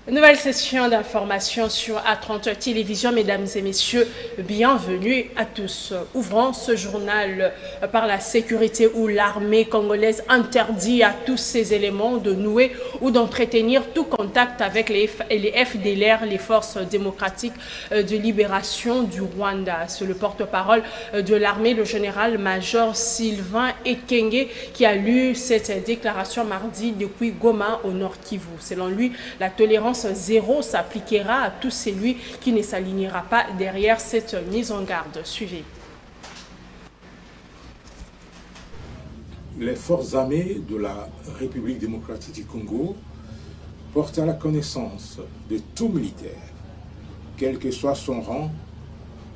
Nouvelle session d'information sur A30 Télévision. Mesdames et messieurs, bienvenue à tous. Ouvrons ce journal par la sécurité où l'armée congolaise interdit à tous ces éléments de nouer ou d'entretenir tout contact avec les FDLR, les forces démocratiques de libération du Rwanda. C'est le porte-parole de l'armée, le général-major Sylvain Ekenge, qui a lu cette déclaration mardi depuis Goma au Nord Kivu. Selon lui, la tolérance zéro s'appliquera à tout celui qui ne s'alignera pas derrière cette mise en garde. Suivez. Les forces armées de la République démocratique du Congo portent à la connaissance de tout militaire, quel que soit son rang,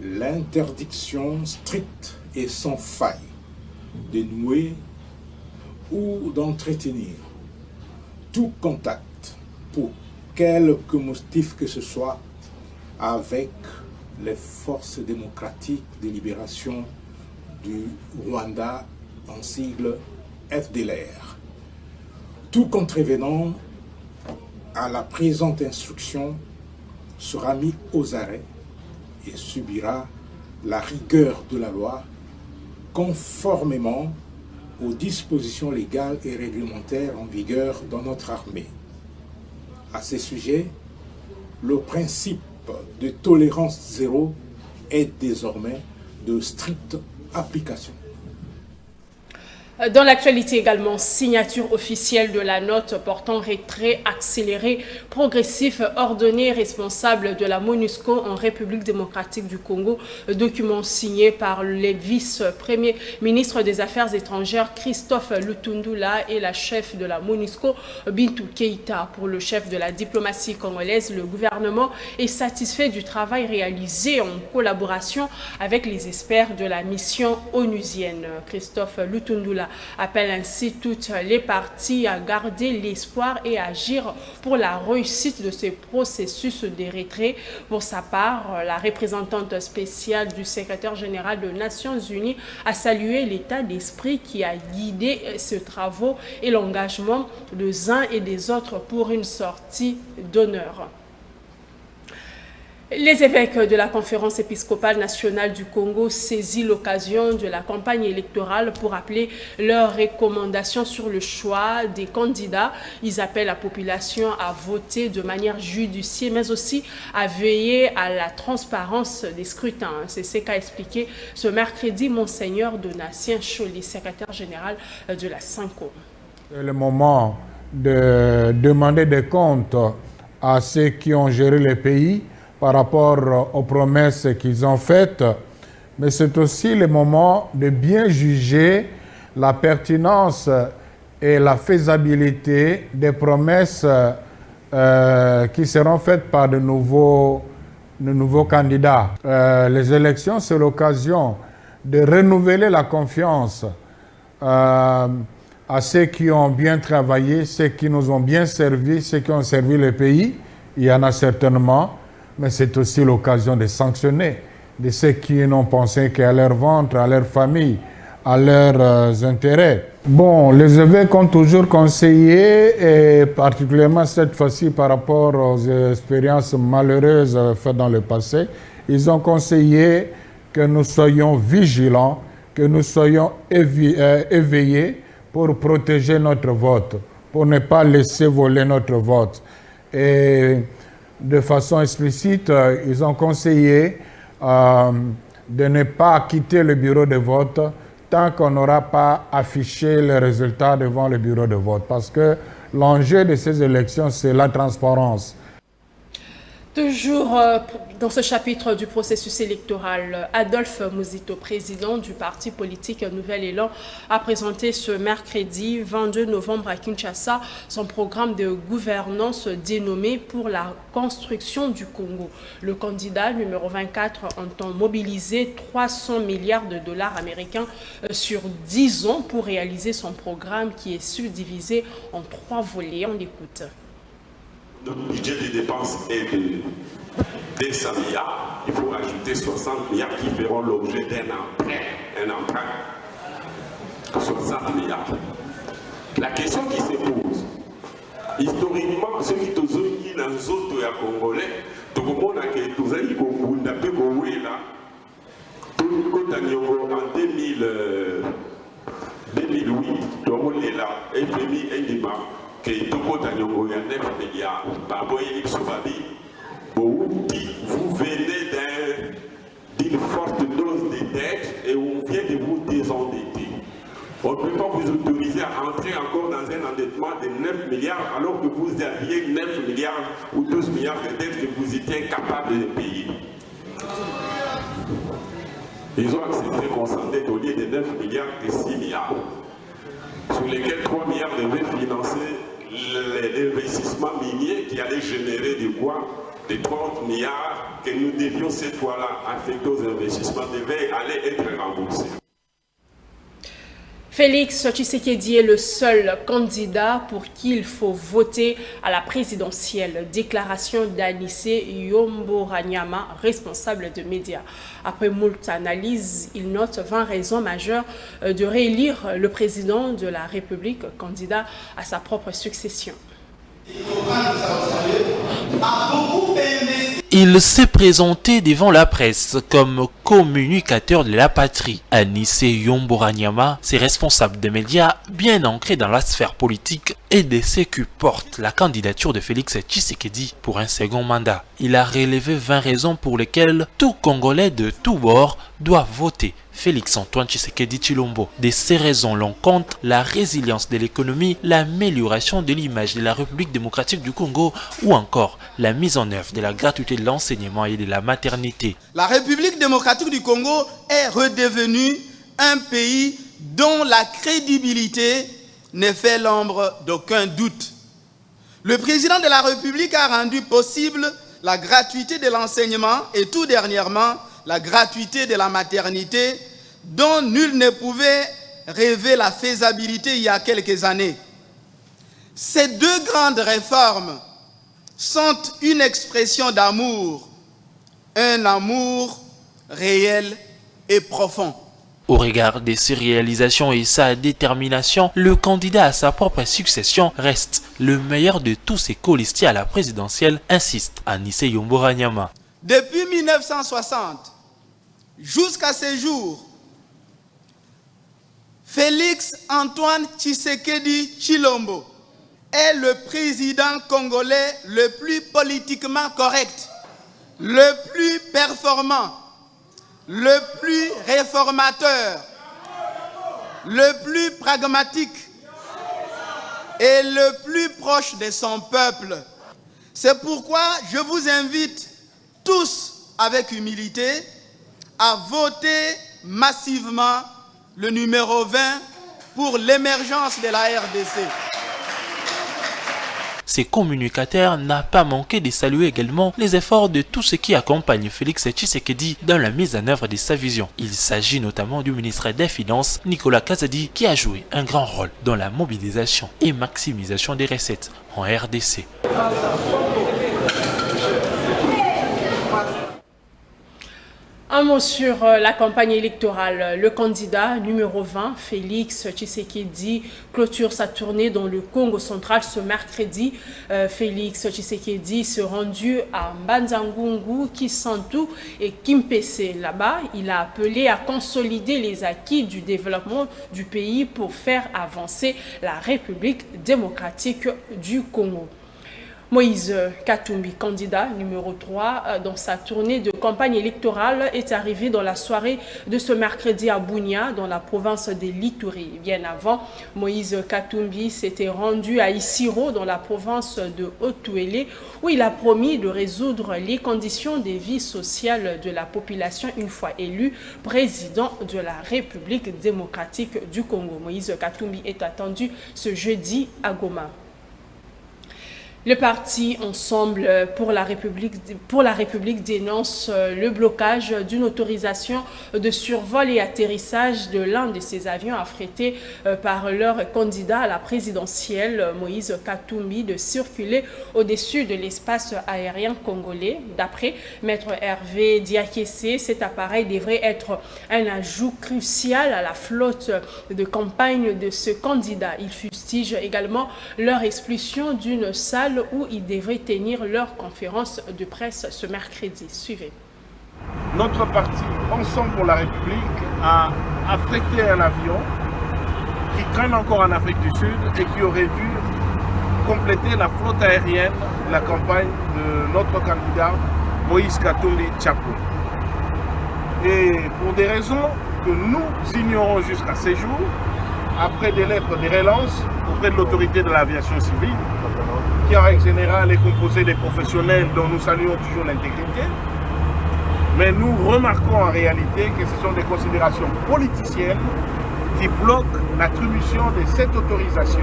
l'interdiction stricte et sans faille de nouer ou d'entretenir tout contact pour quelque motif que ce soit avec les forces démocratiques de libération du Rwanda, en sigle FDLR. Tout contrevenant à la présente instruction sera mis aux arrêts et subira la rigueur de la loi conformément aux dispositions légales et réglementaires en vigueur dans notre armée. À ce sujet, le principe de tolérance zéro est désormais de stricte application. Dans l'actualité également, signature officielle de la note portant retrait accéléré, progressif, ordonné, responsable de la MONUSCO en République démocratique du Congo, document signé par les vice-premiers ministres des Affaires étrangères Christophe Lutundula et la chef de la MONUSCO Bintou Keïta. Pour le chef de la diplomatie congolaise, le gouvernement est satisfait du travail réalisé en collaboration avec les experts de la mission onusienne. Christophe Lutundula appelle ainsi toutes les parties à garder l'espoir et à agir pour la réussite de ce processus de retrait. Pour sa part, la représentante spéciale du secrétaire général des Nations Unies a salué l'état d'esprit qui a guidé ces travaux et l'engagement des uns et des autres pour une sortie d'honneur. Les évêques de la Conférence épiscopale nationale du Congo saisissent l'occasion de la campagne électorale pour appeler leurs recommandations sur le choix des candidats. Ils appellent la population à voter de manière judicieuse, mais aussi à veiller à la transparence des scrutins. C'est ce qu'a expliqué ce mercredi Monseigneur Donatien Choli, secrétaire général de la SANCO. C'est le moment de demander des comptes à ceux qui ont géré le pays par rapport aux promesses qu'ils ont faites, mais c'est aussi le moment de bien juger la pertinence et la faisabilité des promesses qui seront faites par de nouveaux candidats. Les élections, c'est l'occasion de renouveler la confiance à ceux qui ont bien travaillé, ceux qui nous ont bien servi, ceux qui ont servi le pays. Il y en a certainement. Mais c'est aussi l'occasion de sanctionner de ceux qui n'ont pensé qu'à leur ventre, à leur famille, à leurs intérêts. Bon, les évêques ont toujours conseillé, et particulièrement cette fois-ci par rapport aux expériences malheureuses faites dans le passé, ils ont conseillé que nous soyons vigilants, que nous soyons éveillés pour protéger notre vote, pour ne pas laisser voler notre vote. Et de façon explicite, ils ont conseillé de ne pas quitter le bureau de vote tant qu'on n'aura pas affiché les résultats devant le bureau de vote. Parce que l'enjeu de ces élections, c'est la transparence. Toujours dans ce chapitre du processus électoral, Adolphe Muzito, président du parti politique Nouvel Élan, a présenté ce mercredi 22 novembre à Kinshasa son programme de gouvernance dénommé pour la construction du Congo. Le candidat numéro 24 entend mobiliser 300 milliards de dollars américains sur 10 ans pour réaliser son programme qui est subdivisé en 3 volets. On l'écoute. Le budget des dépenses est de 200 milliards. Il faut ajouter 60 milliards qui feront l'objet d'un emprunt. 60 milliards. La question qui se pose, historiquement, ceux qui sont dans les autres congolais, tout le monde a été tous les là. En 2008, tout le monde est là. FMI Indima, qui est tout le monde a 9 milliards. Vous venez d'une forte dose de dette et on vient de vous désendetter. On ne peut pas vous autoriser à rentrer encore dans un endettement de 9 milliards alors que vous aviez 9 milliards ou 12 milliards de dettes que vous étiez incapable de payer. Ils ont accepté qu'on s'endette au lieu de 9 milliards de 6 milliards, sur lesquels 3 milliards devaient financer l'investissement minier qui allait générer du quoi, de 30 milliards que nous devions cette fois-là affecter aux investissements devaient aller être remboursés. Félix Tshisekedi est le seul candidat pour qui il faut voter à la présidentielle. Déclaration d'Anissé Yomboranyama, responsable de médias. Après moult analyses, il note 20 raisons majeures de réélire le président de la République, candidat à sa propre succession. Il s'est présenté devant la presse comme communicateur de la patrie. Anissé Yomboranyama, c'est responsable des médias bien ancré dans la sphère politique et de ceux qui portent la candidature de Félix Tshisekedi pour un second mandat. Il a relevé 20 raisons pour lesquelles tout Congolais de tous bords doit voter Félix Antoine Tshisekedi Tshilombo. De ces raisons l'on compte la résilience de l'économie, l'amélioration de l'image de la République démocratique du Congo ou encore la mise en œuvre de la gratuité de l'enseignement et de la maternité. La République démocratique du Congo est redevenue un pays dont la crédibilité ne fait l'ombre d'aucun doute. Le président de la République a rendu possible la gratuité de l'enseignement et tout dernièrement la gratuité de la maternité dont nul ne pouvait rêver la faisabilité il y a quelques années. Ces deux grandes réformes sont une expression d'amour, un amour réel et profond. Au regard de ses réalisations et sa détermination, le candidat à sa propre succession reste le meilleur de tous ses colistiers à la présidentielle, insiste Anissé Yomboranyama. Depuis 1960 jusqu'à ce jour, Félix Antoine Tshisekedi Tshilombo est le président congolais le plus politiquement correct, le plus performant, le plus réformateur, le plus pragmatique et le plus proche de son peuple. C'est pourquoi je vous invite tous avec humilité à voter massivement le numéro 20 pour l'émergence de la RDC. Ces communicateurs n'ont pas manqué de saluer également les efforts de tous ceux qui accompagnent Félix Tshisekedi dans la mise en œuvre de sa vision. Il s'agit notamment du ministre des Finances, Nicolas Kazadi, qui a joué un grand rôle dans la mobilisation et maximisation des recettes en RDC. Un mot sur la campagne électorale. Le candidat numéro 20, Félix Tshisekedi, clôture sa tournée dans le Congo central ce mercredi. Félix Tshisekedi se rendu à Mbanza-Ngungu, Kisantu et Kimpese. Là-bas, il a appelé à consolider les acquis du développement du pays pour faire avancer la République démocratique du Congo. Moïse Katumbi, candidat numéro 3 dans sa tournée de campagne électorale, est arrivé dans la soirée de ce mercredi à Bunia, dans la province de l'Ituri. Bien avant, Moïse Katumbi s'était rendu à Isiro, dans la province de Haut-Touélé, où il a promis de résoudre les conditions de vie sociale de la population une fois élu président de la République démocratique du Congo. Moïse Katumbi est attendu ce jeudi à Goma. Le parti Ensemble pour la République dénonce le blocage d'une autorisation de survol et atterrissage de l'un de ses avions affrétés par leur candidat à la présidentielle, Moïse Katumbi, de circuler au-dessus de l'espace aérien congolais. D'après Maître Hervé Diakessé, cet appareil devrait être un ajout crucial à la flotte de campagne de ce candidat. Il fustige également leur expulsion d'une salle où ils devraient tenir leur conférence de presse ce mercredi. Suivez. Notre parti, Ensemble pour la République, a affrété un avion qui traîne encore en Afrique du Sud et qui aurait dû compléter la flotte aérienne de la campagne de notre candidat Moïse Katumbi Tchapou. Et pour des raisons que nous ignorons jusqu'à ces jours, après des lettres de relance auprès de l'autorité de l'aviation civile, qui en règle générale est composée des professionnels dont nous saluons toujours l'intégrité, mais nous remarquons en réalité que ce sont des considérations politiciennes qui bloquent l'attribution de cette autorisation,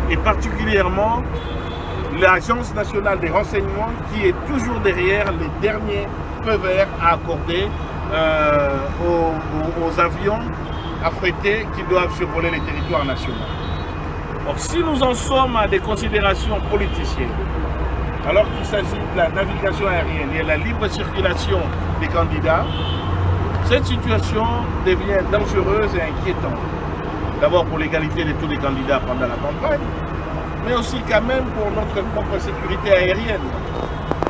et particulièrement l'Agence nationale des renseignements qui est toujours derrière les derniers feux verts à accorder aux avions affrétés qui doivent survoler les territoires nationaux. Or, si nous en sommes à des considérations politiciennes, alors qu'il s'agit de la navigation aérienne et de la libre circulation des candidats, cette situation devient dangereuse et inquiétante. D'abord pour l'égalité de tous les candidats pendant la campagne, mais aussi quand même pour notre propre sécurité aérienne.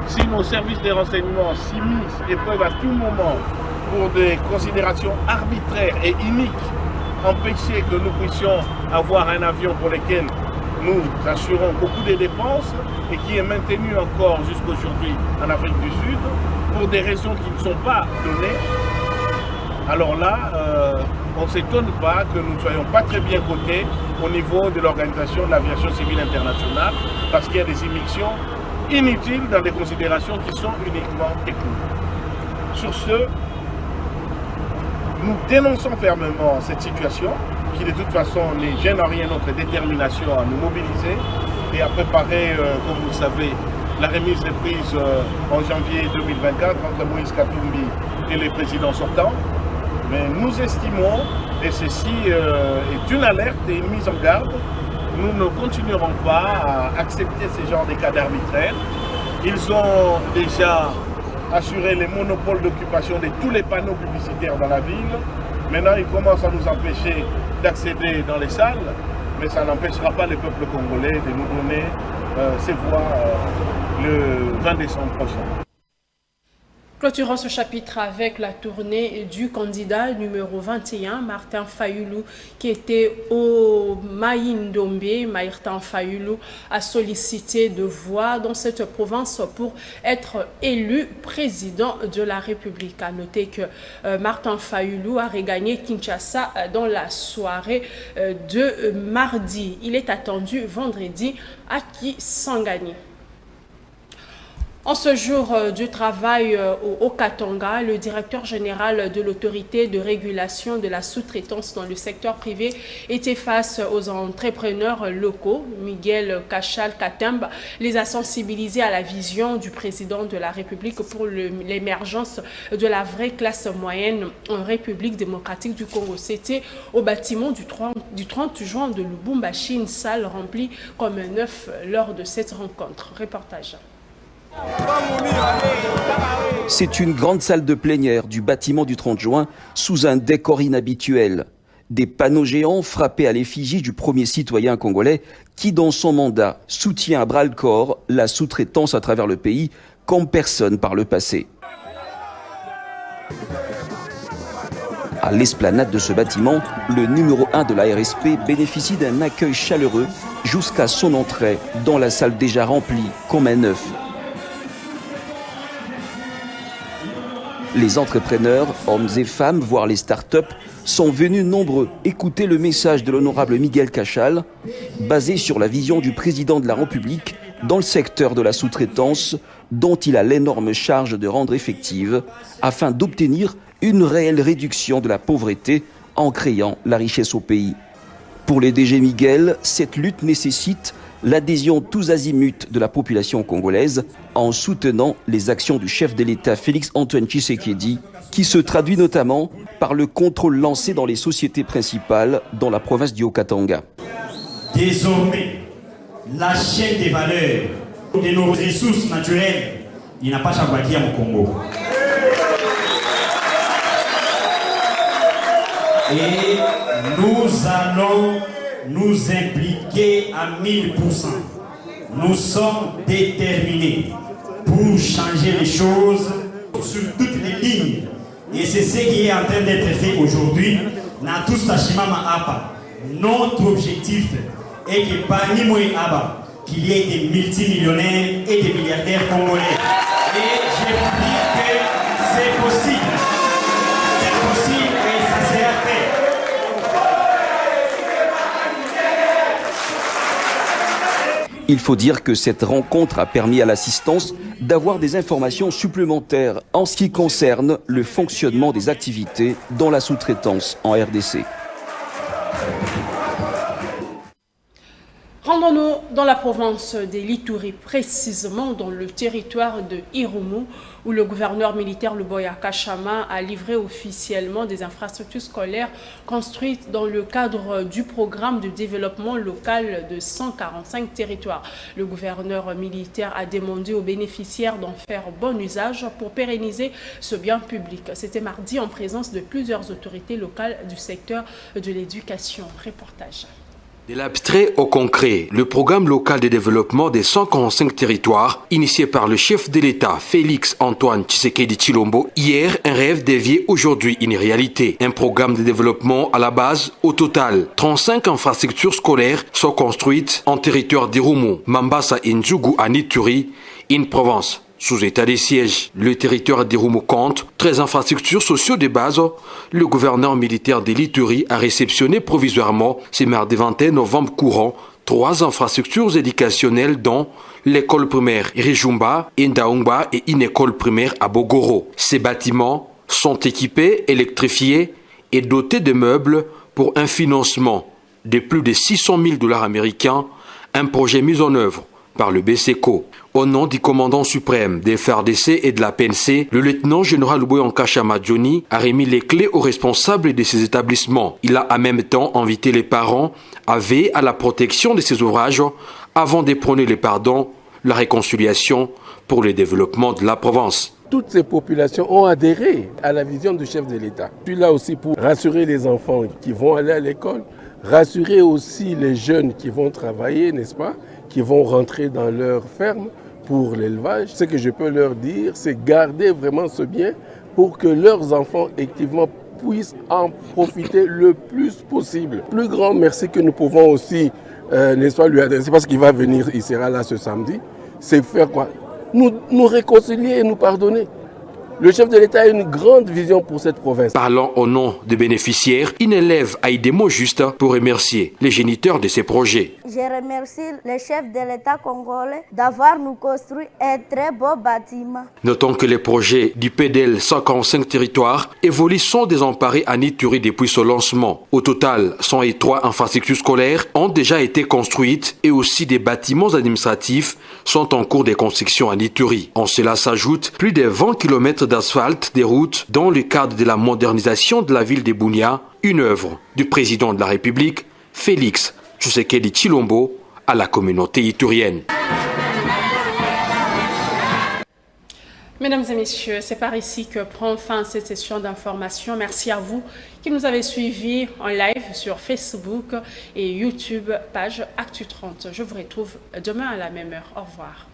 Si nos services de renseignement s'immiscent et peuvent à tout moment, pour des considérations arbitraires et iniques, empêcher que nous puissions avoir un avion pour lequel nous assurons beaucoup de dépenses et qui est maintenu encore jusqu'aujourd'hui en Afrique du Sud pour des raisons qui ne sont pas données, alors là, on ne s'étonne pas que nous ne soyons pas très bien cotés au niveau de l'Organisation de l'Aviation Civile Internationale parce qu'il y a des immixtions inutiles dans des considérations qui sont uniquement techniques. Sur ce, nous dénonçons fermement cette situation qui de toute façon n'est gêne en rien notre détermination à nous mobiliser et à préparer, comme vous le savez, la remise des prises en janvier 2024 entre Moïse Katumbi et les présidents sortants. Mais nous estimons, et ceci est une alerte et une mise en garde, nous ne continuerons pas à accepter ce genre de cas d'arbitraire. Ils ont déjà assuré les monopoles d'occupation de tous les panneaux publicitaires dans la ville. Maintenant, ils commencent à nous empêcher d'accéder dans les salles, mais ça n'empêchera pas le peuple congolais de nous donner ses voix le 20 décembre prochain. Clôturons ce chapitre avec la tournée du candidat numéro 21, Martin Fayulu, qui était au Maïndombe. Martin Fayulu a sollicité de voix dans cette province pour être élu président de la République. À noter que Martin Fayulu a regagné Kinshasa dans la soirée de mardi. Il est attendu vendredi à Kisangani. En ce jour du travail au Katanga, le directeur général de l'autorité de régulation de la sous-traitance dans le secteur privé était face aux entrepreneurs locaux. Miguel Kachal Katemba les a sensibilisés à la vision du président de la République pour l'émergence de la vraie classe moyenne en République démocratique du Congo. C'était au bâtiment du 30 juin de Lubumbashi, une salle remplie comme un œuf lors de cette rencontre. Reportage. C'est une grande salle de plénière du bâtiment du 30 juin sous un décor inhabituel. Des panneaux géants frappés à l'effigie du premier citoyen congolais qui, dans son mandat, soutient à bras-le-corps la sous-traitance à travers le pays comme personne par le passé. À l'esplanade de ce bâtiment, le numéro 1 de la RSP bénéficie d'un accueil chaleureux jusqu'à son entrée dans la salle déjà remplie comme un œuf. Les entrepreneurs, hommes et femmes, voire les start-up, sont venus nombreux écouter le message de l'honorable Miguel Kachal, basé sur la vision du président de la République dans le secteur de la sous-traitance, dont il a l'énorme charge de rendre effective, afin d'obtenir une réelle réduction de la pauvreté en créant la richesse au pays. Pour les DG Miguel, cette lutte nécessite l'adhésion tous azimuts de la population congolaise en soutenant les actions du chef de l'État Félix-Antoine Tshisekedi, qui se traduit notamment par le contrôle lancé dans les sociétés principales dans la province du Haut-Katanga. Désormais, la chaîne des valeurs de nos ressources naturelles, il n'a pas changé au Congo. Et nous allons nous impliquer à 1000%. Nous sommes déterminés pour changer les choses sur toutes les lignes. Et c'est ce qui est en train d'être fait aujourd'hui. Notre objectif est que parmi moi et Abba, qu'il y ait des multimillionnaires et des milliardaires congolais. Et je vous dis que c'est possible. C'est possible et ça sera fait. Il faut dire que cette rencontre a permis à l'assistance d'avoir des informations supplémentaires en ce qui concerne le fonctionnement des activités dans la sous-traitance en RDC. Rendons-nous dans la province de l'Ituri, précisément dans le territoire de Irumu, où le gouverneur militaire Luboya Kachama a livré officiellement des infrastructures scolaires construites dans le cadre du programme de développement local de 145 territoires. Le gouverneur militaire a demandé aux bénéficiaires d'en faire bon usage pour pérenniser ce bien public. C'était mardi en présence de plusieurs autorités locales du secteur de l'éducation. Reportage. De l'abstrait au concret, le programme local de développement des 145 territoires, initié par le chef de l'État Félix-Antoine Tshisekedi Tshilombo, hier un rêve dévié, aujourd'hui une réalité. Un programme de développement à la base, au total, 35 infrastructures scolaires sont construites en territoire d'Irumu, Mambasa et Ndjougou à Ituri, une province sous état de siège. Le territoire d'Irumu compte 13 infrastructures sociaux de base. Le gouverneur militaire de l'Ituri a réceptionné provisoirement, ce mardi 21 novembre courant, 3 infrastructures éducationnelles dont l'école primaire Rijumba, Ndaungba et une école primaire à Bogoro. Ces bâtiments sont équipés, électrifiés et dotés de meubles pour un financement de plus de 600 000 $ américains, un projet mis en œuvre par le BCECO. Au nom du commandant suprême des FARDC et de la PNC, le lieutenant-général Luboya Kachama Johnny a remis les clés aux responsables de ces établissements. Il a en même temps invité les parents à veiller à la protection de ces ouvrages avant de prôner le pardon, la réconciliation pour le développement de la province. Toutes ces populations ont adhéré à la vision du chef de l'État. Je suis là aussi pour rassurer les enfants qui vont aller à l'école, rassurer aussi les jeunes qui vont travailler, n'est-ce pas, qui vont rentrer dans leur ferme pour l'élevage. Ce que je peux leur dire, c'est garder vraiment ce bien pour que leurs enfants, effectivement, puissent en profiter le plus possible. Plus grand merci que nous pouvons aussi, n'est-ce pas, lui adresser, parce qu'il va venir, il sera là ce samedi, c'est faire quoi? Nous réconcilier et nous pardonner. Le chef de l'État a une grande vision pour cette province. Parlant au nom des bénéficiaires, une élève a eu des mots justes pour remercier les géniteurs de ces projets. Je remercie le chef de l'État congolais d'avoir nous construit un très beau bâtiment. Notons que les projets du PDL 145 territoires évoluent sans désemparés à Ituri depuis son lancement. Au total, 103 infrastructures scolaires ont déjà été construites et aussi des bâtiments administratifs sont en cours de construction à Ituri. En cela s'ajoute plus de 20 km d'asphalte des routes dans le cadre de la modernisation de la ville de Bunia, une œuvre du président de la République, Félix Tshisekedi Tshilombo, à la communauté iturienne. Mesdames et messieurs, c'est par ici que prend fin cette session d'information. Merci à vous qui nous avez suivis en live sur Facebook et YouTube, page Actu 30. Je vous retrouve demain à la même heure. Au revoir.